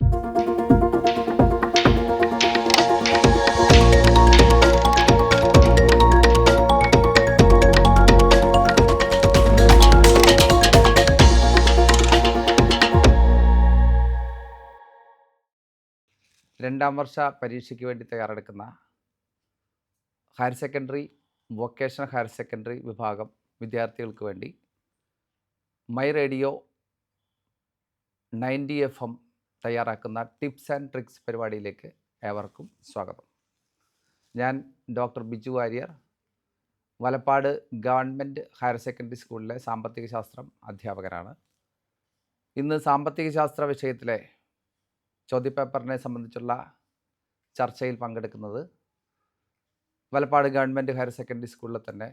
രണ്ടാം വർഷ പരീക്ഷയ്ക്ക് വേണ്ടി തയ്യാറെടുക്കുന്ന higher secondary, vocational higher secondary വിഭാഗം വിദ്യാർത്ഥികൾക്ക് വേണ്ടി മൈ റേഡിയോ 90 FM തയ്യാറാക്കുന്ന ടിപ്സ് ആൻഡ് ട്രിക്സ് പരിപാടിയിലേക്ക് ഏവർക്കും സ്വാഗതം. ഞാൻ doctor Biju Warrier, Valappad government higher secondary സ്കൂളിലെ സാമ്പത്തിക ശാസ്ത്രം അധ്യാപകനാണ്. ഇന്ന് സാമ്പത്തിക ശാസ്ത്ര വിഷയത്തിലെ ചോദ്യപേപ്പറിനെ സംബന്ധിച്ചുള്ള ചർച്ചയിൽ പങ്കെടുക്കുന്നത് വലപ്പാട് ഗവൺമെൻറ് ഹയർ സെക്കൻഡറി സ്കൂളിലെ തന്നെ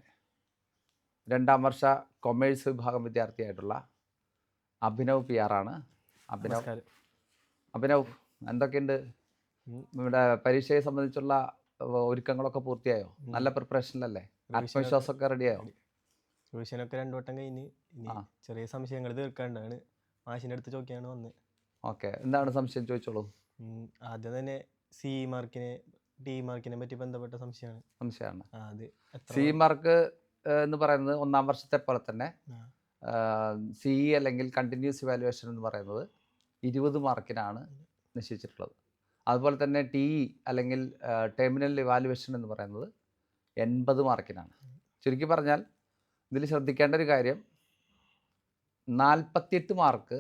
രണ്ടാം വർഷ കൊമേഴ്സ് വിഭാഗം വിദ്യാർത്ഥിയായിട്ടുള്ള അഭിനവ് PR ആണ്. അഭിനവ് എന്തൊക്കെയുണ്ട്? ഇവിടെ പരീക്ഷയെ സംബന്ധിച്ചുള്ള ഒരുക്കങ്ങളൊക്കെ പൂർത്തിയായോ? നല്ല പ്രിപ്പറേഷനിലല്ലേ? ആത്മവിശ്വാസമൊക്കെ റെഡിയായോ? റിവിഷനൊക്കെ 2 വട്ടം കഴിഞ്ഞ് ചെറിയ സംശയങ്ങൾ തീർക്കാണ്ടാണ് മാഷിൻ്റെ അടുത്ത് ചോദിക്കാണ് വന്നത്. ഓക്കെ, എന്താണ് സംശയം? ചോദിച്ചോളൂ. ആദ്യം തന്നെ സി മാർക്കിനെ ഡി മാർക്കിനെ പറ്റി ബന്ധപ്പെട്ട സംശയമാണ്. സി മാർക്ക് എന്ന് പറയുന്നത് ഒന്നാം വർഷത്തെ പോലെ തന്നെ CE അല്ലെങ്കിൽ കണ്ടിന്യൂസ് ഇവാലുവേഷൻ എന്ന് പറയുന്നത് 20 മാർക്കിനാണ് നിശ്ചയിച്ചിട്ടുള്ളത്. അതുപോലെ തന്നെ TE അല്ലെങ്കിൽ ടെർമിനൽ ഇവാലുവേഷൻ എന്ന് പറയുന്നത് 80 മാർക്കിനാണ്. ചുരുക്കി പറഞ്ഞാൽ ഇതിൽ ശ്രദ്ധിക്കേണ്ട ഒരു കാര്യം, 48 മാർക്ക്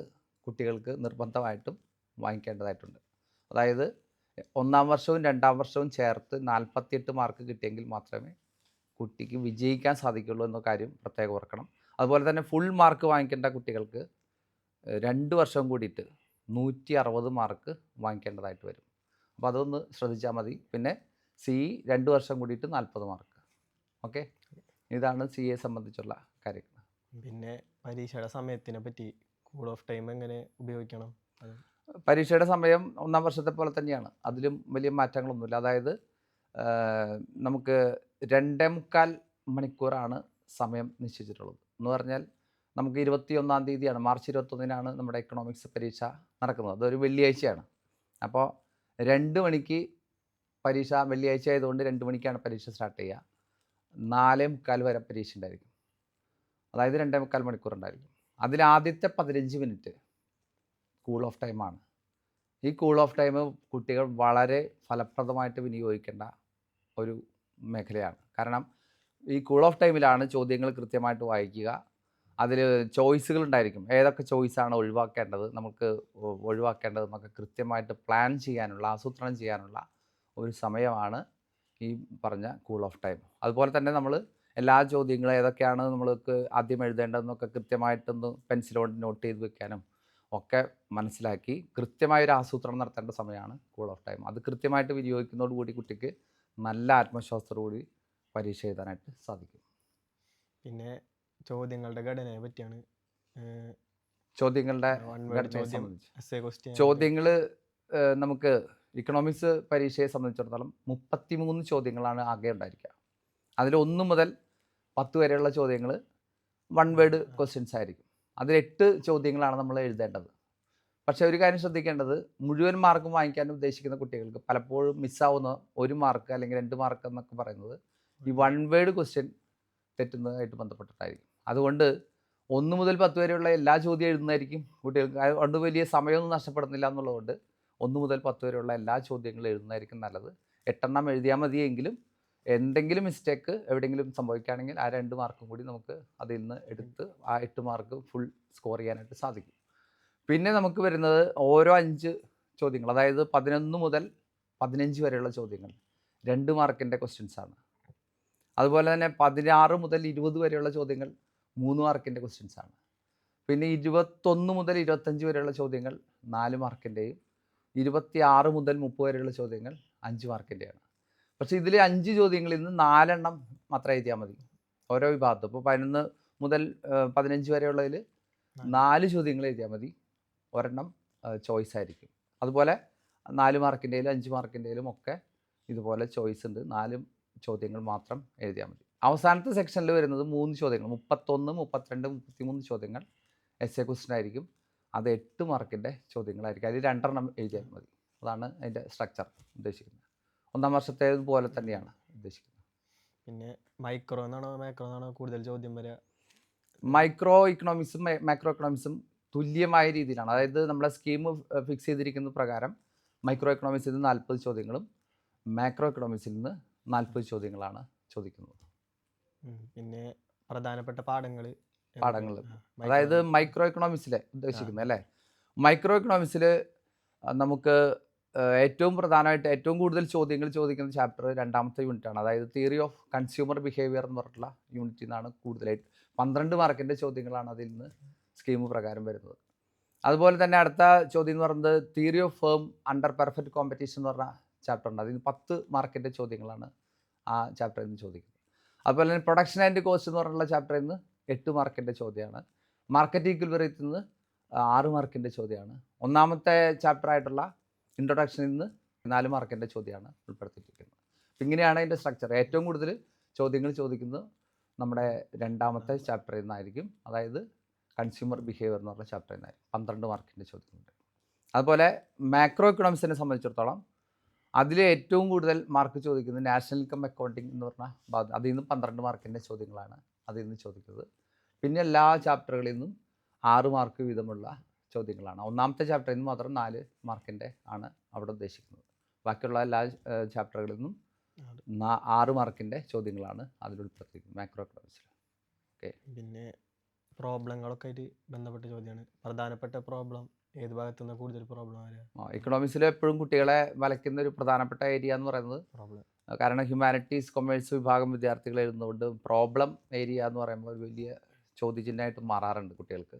കുട്ടികൾക്ക് നിർബന്ധമായിട്ടും വാങ്ങിക്കേണ്ടതായിട്ടുണ്ട്. അതായത് ഒന്നാം വർഷവും രണ്ടാം വർഷവും ചേർത്ത് 48 മാർക്ക് കിട്ടിയെങ്കിൽ മാത്രമേ കുട്ടിക്ക് വിജയിക്കാൻ സാധിക്കുള്ളൂ എന്ന കാര്യം പ്രത്യേകം ഓർക്കണം. അതുപോലെ തന്നെ ഫുൾ മാർക്ക് വാങ്ങിക്കേണ്ട കുട്ടികൾക്ക് 2 വർഷം കൂടിയിട്ട് 160 മാർക്ക് വാങ്ങിക്കേണ്ടതായിട്ട് വരും. അപ്പോൾ അതൊന്ന് ശ്രദ്ധിച്ചാൽ മതി. പിന്നെ CE 2 വർഷം കൂടിയിട്ട് 40 മാർക്ക്. ഓക്കെ, ഇതാണ് CE സംബന്ധിച്ചുള്ള കാര്യങ്ങൾ. പിന്നെ പരീക്ഷയുടെ സമയത്തിനെ പറ്റി, കൂൾ ഓഫ് ടൈം എങ്ങനെ ഉപയോഗിക്കണം? പരീക്ഷയുടെ സമയം ഒന്നാം വർഷത്തെ പോലെ തന്നെയാണ്, അതിലും വലിയ മാറ്റങ്ങളൊന്നുമില്ല. അതായത് നമുക്ക് 2.25 മണിക്കൂറാണ് സമയം നിശ്ചയിച്ചിട്ടുള്ളത്. എന്ന് പറഞ്ഞാൽ നമുക്ക് 21-ാം തീയതിയാണ്, മാർച്ച് 21-നാണ് നമ്മുടെ എക്കണോമിക്സ് പരീക്ഷ നടക്കുന്നത്. അതൊരു വെള്ളിയാഴ്ചയാണ്. അപ്പോൾ 2 മണിക്ക് പരീക്ഷ, വെള്ളിയാഴ്ച ആയതുകൊണ്ട് 2 മണിക്കാണ് പരീക്ഷ സ്റ്റാർട്ട് ചെയ്യുക. 4:45 വരെ പരീക്ഷ ഉണ്ടായിരിക്കും. അതായത് 2.25 മണിക്കൂർ ഉണ്ടായിരിക്കും. അതിൽ ആദ്യത്തെ 15 മിനിറ്റ് കൂൾ ഓഫ് ടൈമാണ്. ഈ കൂൾ ഓഫ് ടൈം കുട്ടികൾ വളരെ ഫലപ്രദമായിട്ട് വിനിയോഗിക്കേണ്ട ഒരു മേഖലയാണ്. കാരണം ഈ കൂൾ ഓഫ് ടൈമിലാണ് ചോദ്യങ്ങൾ കൃത്യമായിട്ട് വായിക്കുക. അതിൽ ചോയ്സുകൾ ഉണ്ടായിരിക്കും. ഏതൊക്കെ ചോയ്സാണ് ഒഴിവാക്കേണ്ടത്, നമുക്ക് ഒഴിവാക്കേണ്ടതെന്നൊക്കെ കൃത്യമായിട്ട് പ്ലാൻ ചെയ്യാനുള്ള, ആസൂത്രണം ചെയ്യാനുള്ള ഒരു സമയമാണ് ഈ പറഞ്ഞ കൂൾ ഓഫ് ടൈം. അതുപോലെ തന്നെ നമ്മൾ എല്ലാ ചോദ്യങ്ങളും ഏതൊക്കെയാണ് നമ്മൾക്ക് ആദ്യം എഴുതേണ്ടതെന്നൊക്കെ കൃത്യമായിട്ടൊന്ന് പെൻസിലോണ്ട് നോട്ട് ചെയ്ത് വെക്കാനും ഒക്കെ മനസ്സിലാക്കി കൃത്യമായൊരു ആസൂത്രണം നടത്തേണ്ട സമയമാണ് കൂൾ ഓഫ് ടൈം. അത് കൃത്യമായിട്ട് വിനിയോഗിക്കുന്നതോടുകൂടി കുട്ടിക്ക് നല്ല ആത്മവിശ്വാസത്തോടുകൂടി പരീക്ഷ എഴുതാനായിട്ട് സാധിക്കും. പിന്നെ ചോദ്യങ്ങളുടെ ഘടനയെ പറ്റിയാണ്. ചോദ്യങ്ങളുടെ ചോദ്യങ്ങൾ നമുക്ക് ഇക്കണോമിക്സ് പരീക്ഷയെ സംബന്ധിച്ചിടത്തോളം 33 ചോദ്യങ്ങളാണ് ആകെ ഉണ്ടായിരിക്കുക. അതിൽ 1 മുതൽ 10 വരെയുള്ള ചോദ്യങ്ങൾ 1 വേർഡ് ക്വസ്റ്റ്യൻസ് ആയിരിക്കും. അതിൽ 8 ചോദ്യങ്ങളാണ് നമ്മൾ എഴുതേണ്ടത്. പക്ഷേ ഒരു കാര്യം ശ്രദ്ധിക്കേണ്ടത്, മുഴുവൻ മാർക്കും വാങ്ങിക്കാൻ ഉദ്ദേശിക്കുന്ന കുട്ടികൾക്ക് പലപ്പോഴും മിസ്സാവുന്ന 1 മാർക്ക് അല്ലെങ്കിൽ 2 മാർക്ക് എന്നൊക്കെ പറയുന്നത് ഈ 1 വേർഡ് ക്വസ്റ്റ്യൻ തെറ്റുന്നതായിട്ട് ബന്ധപ്പെട്ടിട്ടായിരിക്കും. അതുകൊണ്ട് 1 മുതൽ 10 വരെയുള്ള എല്ലാ ചോദ്യം എഴുതുന്നതായിരിക്കും കുട്ടികൾക്ക്. അതുകൊണ്ട് വലിയ സമയമൊന്നും നഷ്ടപ്പെടുന്നില്ല എന്നുള്ളതുകൊണ്ട് 1 മുതൽ 10 വരെയുള്ള എല്ലാ ചോദ്യങ്ങളും എഴുതുന്നതായിരിക്കും നല്ലത്. 8 എണ്ണം എഴുതിയാൽ മതിയെങ്കിലും എന്തെങ്കിലും മിസ്റ്റേക്ക് എവിടെയെങ്കിലും സംഭവിക്കുകയാണെങ്കിൽ ആ 2 മാർക്കും കൂടി നമുക്ക് അതിൽ നിന്ന് എടുത്ത് ആ 8 മാർക്ക് ഫുൾ സ്കോർ ചെയ്യാനായിട്ട് സാധിക്കും. പിന്നെ നമുക്ക് വരുന്നത് ഓരോ 5 ചോദ്യങ്ങൾ, അതായത് 11 മുതൽ 15 വരെയുള്ള ചോദ്യങ്ങൾ 2 മാർക്കിൻ്റെ ക്വസ്റ്റ്യൻസാണ്. അതുപോലെ തന്നെ 16 മുതൽ 20 വരെയുള്ള ചോദ്യങ്ങൾ 3 മാർക്കിൻ്റെ ക്വസ്റ്റ്യൻസാണ്. പിന്നെ 21 മുതൽ 25 വരെയുള്ള ചോദ്യങ്ങൾ 4 മാർക്കിൻ്റെയും 26 മുതൽ 30 വരെയുള്ള ചോദ്യങ്ങൾ 5 മാർക്കിൻ്റെയാണ്. പക്ഷേ ഇതിൽ 5 ചോദ്യങ്ങളിൽ നിന്ന് 4 എണ്ണം മാത്രം എഴുതിയാൽ മതി ഓരോ വിഭാഗത്തും. ഇപ്പോൾ 11 മുതൽ 15 വരെയുള്ളതിൽ 4 ചോദ്യങ്ങൾ എഴുതിയാൽ മതി, ഒരെണ്ണം ചോയ്സ് ആയിരിക്കും. അതുപോലെ 4 മാർക്കിൻ്റെയിലും 5 മാർക്കിൻ്റെയിലും ഒക്കെ ഇതുപോലെ ചോയ്സ് ഉണ്ട്. 4 ചോദ്യങ്ങൾ മാത്രം എഴുതിയാൽ മതി. അവസാനത്തെ സെക്ഷനിൽ വരുന്നത് 3 ചോദ്യങ്ങൾ, 31, 32, 33 ചോദ്യങ്ങൾ എസ്സേ ക്വസ്റ്റ്യൻ ആയിരിക്കും. അത് 8 മാർക്കിൻ്റെ ചോദ്യങ്ങളായിരിക്കും. അതിൽ 2 എഴുതിയാൽ മതി. അതാണ് അതിൻ്റെ സ്ട്രക്ചർ ഉദ്ദേശിക്കുന്നത്. 1ാം വർഷത്തേതുപോലെ തന്നെയാണ് ഉദ്ദേശിക്കുന്നത്. പിന്നെ മൈക്രോ എന്നാണോ മാക്രോ എന്നാണോ കൂടുതൽ ചോദ്യം വരിക? മൈക്രോ ഇക്കണോമിക്സും മാക്രോ ഇക്കണോമിക്സും തുല്യമായ രീതിയിലാണ്. അതായത് നമ്മളെ സ്കീം ഫിക്സ് ചെയ്തിരിക്കുന്ന പ്രകാരം മൈക്രോ എക്കണോമിക്സിൽ നിന്ന് 40 ചോദ്യങ്ങളും മാക്രോ എക്കണോമിക്സിൽ നിന്ന് 40 ചോദ്യങ്ങളാണ് ചോദിക്കുന്നത്. പിന്നെ പ്രധാനപ്പെട്ട പാഠങ്ങൾ അതായത് മൈക്രോ എക്കണോമിക്സിലെ ഉദ്ദേശിക്കുന്നത് അല്ലേ? മൈക്രോ എക്കണോമിക്സിൽ നമുക്ക് ഏറ്റവും പ്രധാനമായിട്ട് ഏറ്റവും കൂടുതൽ ചോദ്യങ്ങൾ ചോദിക്കുന്ന ചാപ്റ്റർ 2ാമത്തെ യൂണിറ്റാണ്. അതായത് തിയറി ഓഫ് കൺസ്യൂമർ ബിഹേവിയർ എന്ന് പറഞ്ഞിട്ടുള്ള യൂണിറ്റിൽ നിന്നാണ് കൂടുതലായിട്ട് 12 മാർക്കിൻ്റെ ചോദ്യങ്ങളാണ് അതിൽ നിന്ന് സ്കീം പ്രകാരം വരുന്നത്. അതുപോലെ തന്നെ അടുത്ത ചോദ്യം എന്ന് പറയുന്നത് theory of firm under perfect competition എന്ന് പറഞ്ഞ ചാപ്റ്റർ ഉണ്ട്. അതിന് 10 മാർക്കിൻ്റെ ചോദ്യങ്ങളാണ് ആ ചാപ്റ്ററിൽ നിന്ന് ചോദിക്കുന്നത്. അതുപോലെ തന്നെ പ്രൊഡക്ഷൻ ആൻഡ് കോസ്റ്റ് എന്ന് പറഞ്ഞിട്ടുള്ള ചാപ്റ്ററിൽ നിന്ന് 8 മാർക്കിൻ്റെ ചോദ്യമാണ്. മാർക്കറ്റ് ഈക്വിലിബ്രിയത്തിൽ നിന്ന് 6 മാർക്കിൻ്റെ ചോദ്യമാണ്. 1ാമത്തെ ചാപ്റ്റർ ആയിട്ടുള്ള ഇൻട്രൊഡക്ഷനിൽ നിന്ന് 4 മാർക്കിൻ്റെ ചോദ്യമാണ് ഉൾപ്പെടുത്തിയിരിക്കുന്നത്. ഇങ്ങനെയാണ് അതിൻ്റെ സ്ട്രക്ചർ. ഏറ്റവും കൂടുതൽ ചോദ്യങ്ങൾ ചോദിക്കുന്നത് നമ്മുടെ 2ാമത്തെ ചാപ്റ്ററിൽ നിന്നായിരിക്കും. അതായത് കൺസ്യൂമർ ബിഹേവിയർ എന്ന് പറഞ്ഞ ചാപ്റ്ററിൽ നിന്നായിരിക്കും 12 മാർക്കിൻ്റെ ചോദ്യങ്ങളുണ്ട്. അതുപോലെ മാക്രോ എക്കണോമിക്സിനെ സംബന്ധിച്ചിടത്തോളം അതിൽ ഏറ്റവും കൂടുതൽ മാർക്ക് ചോദിക്കുന്നത് നാഷണൽ ഇൻകം അക്കൗണ്ടിങ് എന്ന് പറഞ്ഞ അതിൽ നിന്ന് 12 മാർക്കിൻ്റെ ചോദ്യങ്ങളാണ് അതിൽ നിന്ന് ചോദിക്കുന്നത്. പിന്നെ എല്ലാ ചാപ്റ്ററുകളിൽ നിന്നും 6 മാർക്ക് വീതമുള്ള ചോദ്യങ്ങളാണ്. 1ാമത്തെ ചാപ്റ്ററിൽ നിന്ന് മാത്രം 4 മാർക്കിൻ്റെ ആണ് അവിടെ ഉദ്ദേശിക്കുന്നത്. ബാക്കിയുള്ള എല്ലാ ചാപ്റ്ററുകളിൽ നിന്നും 6 മാർക്കിൻ്റെ ചോദ്യങ്ങളാണ് അതിൽ ഉൾപ്പെടുത്തിയിരിക്കുന്നത് മാക്രോ എക്കണോമിക്സിൽ. ഓക്കെ. പിന്നെ പ്രോബ്ലങ്ങളൊക്കെ ആയിട്ട് ബന്ധപ്പെട്ട ചോദ്യമാണ്. പ്രധാനപ്പെട്ട പ്രോബ്ലം ഏത് ഭാഗത്തു നിന്ന് കൂടുതൽ പ്രോബ്ലം വരിക? എക്കണോമിക്സിൽ എപ്പോഴും കുട്ടികളെ വലയ്ക്കുന്ന ഒരു പ്രധാനപ്പെട്ട ഏരിയ എന്ന് പറയുന്നത് പ്രോബ്ലം. കാരണം ഹ്യൂമാനിറ്റീസ് കൊമേഴ്സ് വിഭാഗം വിദ്യാർത്ഥികൾ എഴുതുന്നതുകൊണ്ട് പ്രോബ്ലം ഏരിയ എന്ന് പറയുമ്പോൾ ഒരു വലിയ ചോദ്യചിഹ്നമായിട്ട് മാറാറുണ്ട് കുട്ടികൾക്ക്.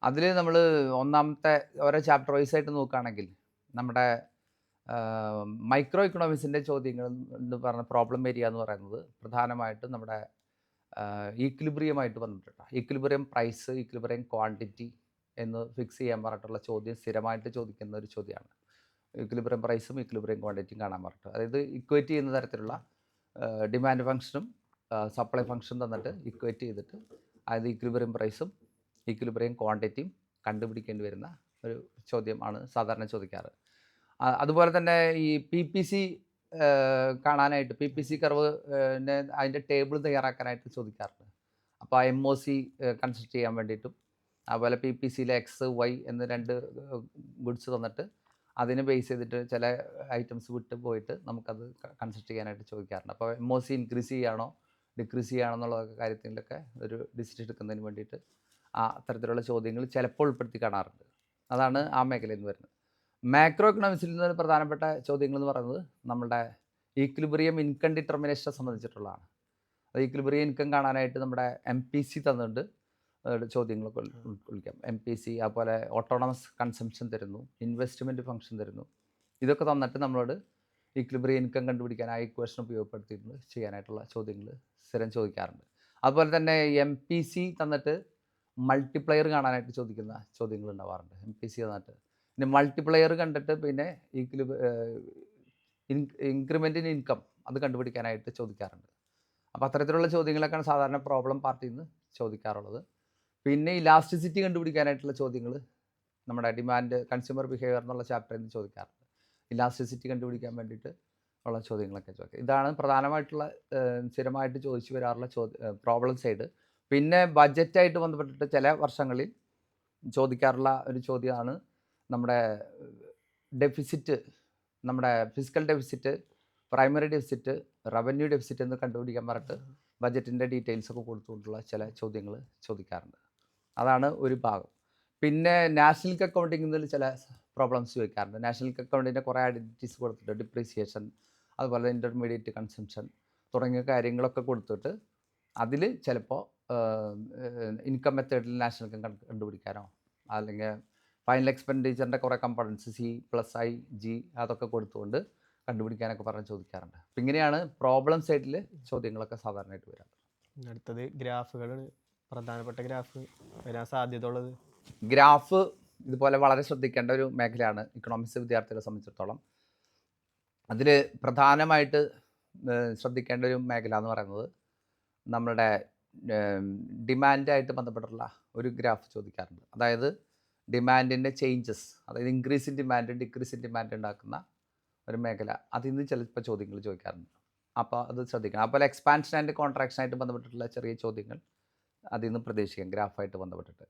അതിൽ നമ്മൾ 1ാമത്തെ ഓരോ ചാപ്റ്റർ വൈസ് ആയിട്ട് നോക്കുകയാണെങ്കിൽ നമ്മുടെ മൈക്രോ ഇക്കണോമിക്സിൻ്റെ ചോദ്യങ്ങൾ എന്ന് പറഞ്ഞ പ്രോബ്ലം ഏരിയ എന്ന് പറയുന്നത് പ്രധാനമായിട്ടും നമ്മുടെ ഈക്വിലിബ്രിയമായിട്ട് ബന്ധപ്പെട്ട ഈക്വിലിബ്രിയം പ്രൈസ്, ഈക്വിലിബ്രിയം ക്വാണ്ടിറ്റി എന്ന് ഫിക്സ് ചെയ്യാൻ പറഞ്ഞിട്ടുള്ള ചോദ്യം സ്ഥിരമായിട്ട് ചോദിക്കുന്ന ഒരു ചോദ്യമാണ്. ഈക്വിലിബ്രിയം പ്രൈസും ഈക്വിലിബ്രിയം ക്വാണ്ടിറ്റിയും കാണാൻ പറഞ്ഞിട്ട്, അതായത് ഇക്വേറ്റ് ചെയ്യുന്ന തരത്തിലുള്ള ഡിമാൻഡ് ഫംഗ്ഷനും സപ്ലൈ ഫംഗ്ഷനും തന്നിട്ട് ഇക്വേറ്റ് ചെയ്തിട്ട് അതായത് ഈക്വിലിബ്രിയം പ്രൈസും ഈക്വിലിബ്രിയം ക്വാണ്ടിറ്റിയും കണ്ടുപിടിക്കേണ്ടി വരുന്ന ഒരു ചോദ്യമാണ് സാധാരണ ചോദിക്കാറ്. അതുപോലെ തന്നെ ഈ PPC കാണാനായിട്ട് PPC കർവ് അതിൻ്റെ ടേബിൾ തയ്യാറാക്കാനായിട്ട് ചോദിക്കാറുണ്ട്. അപ്പോൾ MOC കൺസിഡർ ചെയ്യാൻ വേണ്ടിയിട്ടും അതുപോലെ PPCയിലെ എക്സ് വൈ എന്ന് 2 ഗുഡ്സ് തന്നിട്ട് അതിനെ ബേസ് ചെയ്തിട്ട് ചില ഐറ്റംസ് വിട്ട് പോയിട്ട് നമുക്കത് കൺസിഡർ ചെയ്യാനായിട്ട് ചോദിക്കാറുണ്ട്. അപ്പോൾ MOC ഇൻക്രീസ് ചെയ്യുകയാണോ ഡിക്രീസ് ചെയ്യുകയാണോ എന്നുള്ള കാര്യത്തിലൊക്കെ ഒരു ഡിസിഷൻ എടുക്കുന്നതിന് വേണ്ടിയിട്ട് അത്തരത്തിലുള്ള ചോദ്യങ്ങൾ ചിലപ്പോൾ ഉൾപ്പെടുത്തി കാണാറുണ്ട്. അതാണ് ആ മേഖലയിൽ നിന്ന് വരുന്നത്. മാക്രോ എക്കണോമിക്സിൽ നിന്ന് പ്രധാനപ്പെട്ട ചോദ്യങ്ങൾ എന്ന് പറയുന്നത് നമ്മുടെ ഈക്വിലിബ്രിയം ഇൻകം ഡിറ്റർമിനേഷനെ സംബന്ധിച്ചിട്ടുള്ളതാണ്. അത് ഈക്വിലിബ്രിയം ഇൻകം കാണാനായിട്ട് നമ്മുടെ MPC തന്നിട്ടുണ്ട് ചോദ്യങ്ങളൊക്കെ ഉൾക്കൊള്ളിക്കാം. MPC അതുപോലെ ഓട്ടോണമസ് കൺസംഷൻ തരുന്നു, ഇൻവെസ്റ്റ്മെൻറ്റ് ഫംഗ്ഷൻ തരുന്നു. ഇതൊക്കെ തന്നിട്ട് നമ്മളോട് ഈക്വിലിബ്രിയം ഇൻകം കണ്ടുപിടിക്കാൻ ആ ഇക്വേഷൻ ഉപയോഗപ്പെടുത്തിയിട്ട് ചെയ്യാനായിട്ടുള്ള ചോദ്യങ്ങൾ സ്ഥിരം ചോദിക്കാറുണ്ട്. അതുപോലെ തന്നെ MPC തന്നിട്ട് മൾട്ടിപ്ലയർ കാണാനായിട്ട് ചോദിക്കുന്ന ചോദ്യങ്ങൾ ഉണ്ടാവാറുണ്ട്. MPC തന്നിട്ട് പിന്നെ മൾട്ടിപ്ലയർ കണ്ടിട്ട് പിന്നെ ഇൻക്രിമെൻ്റ് ഇൻ ഇൻകം അത് കണ്ടുപിടിക്കാനായിട്ട് ചോദിക്കാറുണ്ട്. അപ്പോൾ അത്തരത്തിലുള്ള ചോദ്യങ്ങളൊക്കെയാണ് സാധാരണ പ്രോബ്ലം പാർട്ടിയിൽ നിന്ന് ചോദിക്കാറുള്ളത്. പിന്നെ ഇലാസ്റ്റിസിറ്റി കണ്ടുപിടിക്കാനായിട്ടുള്ള ചോദ്യങ്ങൾ നമ്മുടെ ഡിമാൻഡ് കൺസ്യൂമർ ബിഹേവിയർ എന്നുള്ള ചാപ്റ്ററിൽ നിന്ന് ചോദിക്കാറുണ്ട്. ഇലാസ്റ്റിസിറ്റി കണ്ടുപിടിക്കാൻ വേണ്ടിയിട്ട് ഉള്ള ചോദ്യങ്ങളൊക്കെ ചോദിക്കുക. ഇതാണ് പ്രധാനമായിട്ടുള്ള സ്ഥിരമായിട്ട് ചോദിച്ചു വരാറുള്ള പ്രോബ്ലം സൈഡ്. പിന്നെ ബഡ്ജറ്റായിട്ട് ബന്ധപ്പെട്ടിട്ട് ചില വർഷങ്ങളിൽ ചോദിക്കാറുള്ള ഒരു ചോദ്യമാണ് നമ്മുടെ ഡെഫിസിറ്റ്, നമ്മുടെ physical deficit, primary deficit, revenue deficit എന്ന് കണ്ടുപിടിക്കാൻ പറഞ്ഞിട്ട് ബഡ്ജറ്റിൻ്റെ ഡീറ്റെയിൽസ് ഒക്കെ കൊടുത്തുകൊണ്ടുള്ള ചില ചോദ്യങ്ങൾ ചോദിക്കാറുണ്ട്. അതാണ് ഒരു ഭാഗം. പിന്നെ നാഷണൽ അക്കൗണ്ടിങ്ങിൽ നിന്ന് ചില പ്രോബ്ലംസ് ചോദിക്കാറുണ്ട്. നാഷണൽ അക്കൗണ്ടിൻ്റെ കുറേ ഐഡൻറ്റിറ്റീസ് കൊടുത്തിട്ട് ഡിപ്രീസിയേഷൻ, അതുപോലെ ഇൻ്റർമീഡിയറ്റ് കൺസംഷൻ തുടങ്ങിയ കാര്യങ്ങളൊക്കെ കൊടുത്തിട്ട് അതിൽ ചിലപ്പോൾ ഇൻകം മെത്തേഡിൽ നാഷണൽ ഇൻകം കണ്ടുപിടിക്കാനോ അല്ലെങ്കിൽ ഫൈനൽ എക്സ്പെൻഡിച്ചറിൻ്റെ കുറേ കമ്പോണൻസ് C+I G അതൊക്കെ കൊടുത്തുകൊണ്ട് കണ്ടുപിടിക്കാനൊക്കെ പറഞ്ഞ് ചോദിക്കാറുണ്ട്. അപ്പം ഇങ്ങനെയാണ് പ്രോബ്ലം സൈഡിൽ ചോദ്യങ്ങളൊക്കെ സാധാരണയായിട്ട് വരാറ്. അടുത്തത് ഗ്രാഫുകളാണ്. പ്രധാനപ്പെട്ട ഗ്രാഫ് വരാൻ സാധ്യത ഉള്ളത്. ഗ്രാഫ് ഇതുപോലെ വളരെ ശ്രദ്ധിക്കേണ്ട ഒരു മേഖലയാണ് ഇക്കണോമിക്സ് വിദ്യാർത്ഥികളെ സംബന്ധിച്ചിടത്തോളം. അതിൽ പ്രധാനമായിട്ട് ശ്രദ്ധിക്കേണ്ട ഒരു മേഖല എന്ന് പറയുന്നത് നമ്മളുടെ ഡിമാൻഡായിട്ട് ബന്ധപ്പെട്ടുള്ള ഒരു ഗ്രാഫ് ചോദിക്കാറുണ്ട്. അതായത് ഡിമാൻഡിൻ്റെ ചേഞ്ചസ്, അതായത് increase in demand decrease in demand ഉണ്ടാക്കുന്ന ഒരു മേഖല, അതിൽ നിന്ന് ചിലപ്പോൾ ചോദ്യങ്ങൾ ചോദിക്കാറുണ്ട്. അപ്പോൾ അത് ശ്രദ്ധിക്കണം. അതുപോലെ എക്സ്പാൻഷൻ ആൻഡ് കോൺട്രാക്ഷനായിട്ട് ബന്ധപ്പെട്ടിട്ടുള്ള ചെറിയ ചോദ്യങ്ങൾ അതിൽ നിന്ന് പ്രതീക്ഷിക്കാം, ഗ്രാഫായിട്ട് ബന്ധപ്പെട്ടിട്ട്.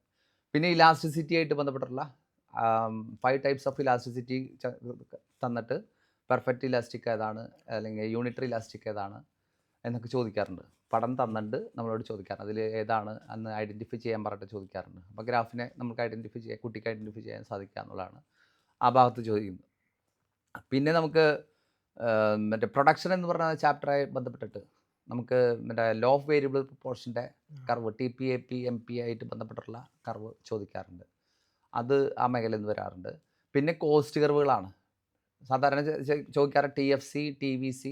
പിന്നെ ഇലാസ്റ്റിസിറ്റി ആയിട്ട് ബന്ധപ്പെട്ടിട്ടുള്ള 5 ടൈപ്സ് ഓഫ് ഇലാസ്റ്റിസിറ്റി തന്നിട്ട് പെർഫെക്റ്റ് ഇലാസ്റ്റിക് ഏതാണ്, അല്ലെങ്കിൽ യൂണിറ്ററി ഇലാസ്റ്റിക് ഏതാണ് എന്നൊക്കെ ചോദിക്കാറുണ്ട്. പടം തന്നിട്ട് നമ്മളോട് ചോദിക്കാറുണ്ട്, അതിൽ ഏതാണ് അന്ന് ഐഡൻറ്റിഫൈ ചെയ്യാൻ പറഞ്ഞിട്ട് ചോദിക്കാറുണ്ട്. അപ്പോൾ ഗ്രാഫിനെ നമുക്ക് ഐഡൻറ്റിഫൈ ചെയ്യാൻ, കുട്ടിക്ക് ഐഡൻറ്റിഫൈ ചെയ്യാൻ സാധിക്കുക എന്നുള്ളതാണ് ആ ഭാഗത്ത് ചോദിക്കുന്നത്. പിന്നെ നമുക്ക് മറ്റേ പ്രൊഡക്ഷൻ എന്ന് പറഞ്ഞ ചാപ്റ്ററായി ബന്ധപ്പെട്ടിട്ട് നമുക്ക് മറ്റേ ലോ ഓഫ് വേരിയബിൾ പ്രൊപ്പോർഷൻ്റെ കർവ് TP, AP, MP ആയിട്ട് ബന്ധപ്പെട്ടിട്ടുള്ള കർവ് ചോദിക്കാറുണ്ട്. അത് ആ മേഖലയിൽ നിന്ന് വരാറുണ്ട്. പിന്നെ കോസ്റ്റ് കർവുകളാണ് സാധാരണ ചോദിക്കാറ്. TFC, TVC,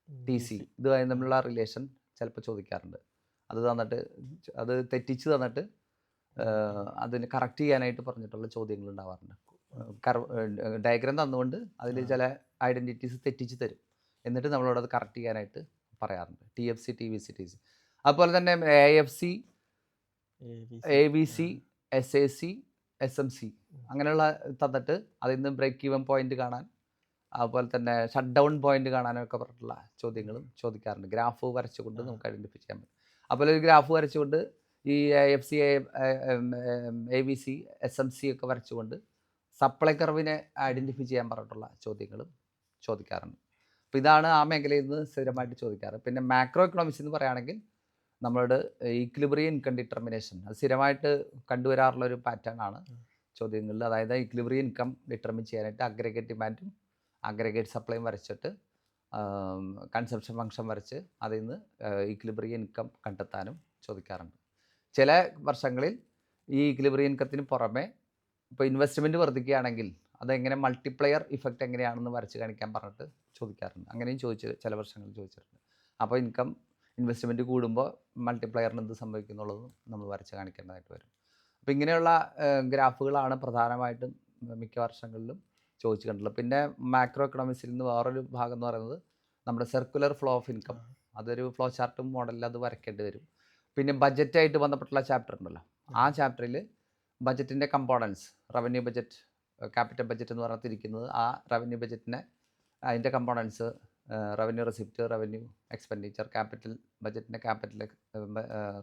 TC ഇതുമായി തമ്മിലുള്ള റിലേഷൻ ചിലപ്പോൾ ചോദിക്കാറുണ്ട്. അത് തന്നിട്ട് അത് തെറ്റിച്ച് തന്നിട്ട് അതിന് കറക്റ്റ് ചെയ്യാനായിട്ട് പറഞ്ഞിട്ടുള്ള ചോദ്യങ്ങൾ ഉണ്ടാവാറുണ്ട്. ഡയഗ്രാം തന്നുകൊണ്ട് അതിൽ ചില ഐഡൻറ്റിറ്റീസ് തെറ്റിച്ച് തരും, എന്നിട്ട് നമ്മളോട് അത് കറക്റ്റ് ചെയ്യാനായിട്ട് പറയാറുണ്ട്. TFC, TVC, TC. അതുപോലെ തന്നെ AFC, ABC, SAC, SMC അങ്ങനെയുള്ള തന്നിട്ട് അതിൽ നിന്ന് ബ്രേക്ക് ഈവൻ പോയിന്റ് കാണാൻ, അതുപോലെ തന്നെ ഷട്ട് ഡൗൺ പോയിന്റ് കാണാനൊക്കെ പറഞ്ഞിട്ടുള്ള ചോദ്യങ്ങളും ചോദിക്കാറുണ്ട്. ഗ്രാഫ് വരച്ചുകൊണ്ട് നമുക്ക് ഐഡൻറ്റിഫൈ ചെയ്യാൻ പറ്റും. അതുപോലെ ഒരു ഗ്രാഫ് വരച്ചുകൊണ്ട് ഈ AFC, ABC, SMC ഒക്കെ വരച്ചുകൊണ്ട് സപ്ലൈ കർവിനെ ഐഡൻറ്റിഫൈ ചെയ്യാൻ പറഞ്ഞിട്ടുള്ള ചോദ്യങ്ങളും ചോദിക്കാറുണ്ട്. അപ്പോൾ ഇതാണ് ആ മേഖലയിൽ നിന്ന് സ്ഥിരമായിട്ട് ചോദിക്കാറ്. പിന്നെ മാക്രോ എക്കണോമിക്സ് എന്ന് പറയുകയാണെങ്കിൽ നമ്മളോട് ഈക്വിലിബ്രിയം ഇൻകം ഡിറ്റർമിനേഷൻ അത് സ്ഥിരമായിട്ട് കണ്ടുവരാറുള്ള ഒരു പാറ്റേൺ ആണ് ചോദ്യങ്ങളിൽ. അതായത് ഈക്വിലിബ്രിയം ഇൻകം ഡിറ്റർമിൻ ചെയ്യാനായിട്ട് അഗ്രഗേറ്റ് ഡിമാൻഡും അഗ്രഗേറ്റ് സപ്ലൈയും വരച്ചിട്ട് കൺസംപ്ഷൻ ഫംഗ്ഷൻ വരച്ച് അതിൽ നിന്ന് ഈക്വിലിബ്രിയം ഇൻകം കണ്ടെത്താനും ചോദിക്കാറുണ്ട്. ചില വർഷങ്ങളിൽ ഈ ഈക്വിലിബ്രിയം ഇൻകത്തിന് പുറമെ ഇപ്പോൾ ഇൻവെസ്റ്റ്മെൻറ്റ് വർദ്ധിക്കുകയാണെങ്കിൽ അതെങ്ങനെ മൾട്ടിപ്ലയർ ഇഫക്റ്റ് എങ്ങനെയാണെന്ന് വരച്ച് കാണിക്കാൻ പറഞ്ഞിട്ട് ചോദിക്കാറുണ്ട്. അങ്ങനെയും ചില വർഷങ്ങളിൽ ചോദിച്ചിട്ടുണ്ട്. അപ്പോൾ ഇൻവെസ്റ്റ്മെൻറ്റ് കൂടുമ്പോൾ മൾട്ടിപ്ലയറിന് എന്ത് സംഭവിക്കുന്നുള്ളതും നമ്മൾ വരച്ച് കാണിക്കേണ്ടതായിട്ട് വരും. അപ്പോൾ ഇങ്ങനെയുള്ള ഗ്രാഫുകളാണ് പ്രധാനമായിട്ടും മിക്ക വർഷങ്ങളിലും ചോദിച്ചു കണ്ടുള്ളത്. പിന്നെ മാക്രോ എക്കണോമിക്സിൽ നിന്ന് വേറൊരു ഭാഗം എന്ന് പറയുന്നത് നമ്മുടെ സർക്കുലർ ഫ്ലോ ഓഫ് ഇൻകം, അതൊരു ഫ്ലോ ചാർട്ടും മോഡലിൽ അത് വരയ്ക്കേണ്ടി വരും. പിന്നെ ബഡ്ജറ്റായിട്ട് ബന്ധപ്പെട്ടുള്ള ചാപ്റ്റർ ഉണ്ടല്ലോ, ആ ചാപ്റ്ററിൽ ബഡ്ജറ്റിൻ്റെ components, revenue budget, capital budget എന്ന് പറഞ്ഞിരിക്കുന്നത്, ആ റവന്യൂ ബഡ്ജറ്റിനെ അതിൻ്റെ components revenue receipt, revenue expenditure, capital ബഡ്ജറ്റിൻ്റെ ക്യാപിറ്റൽ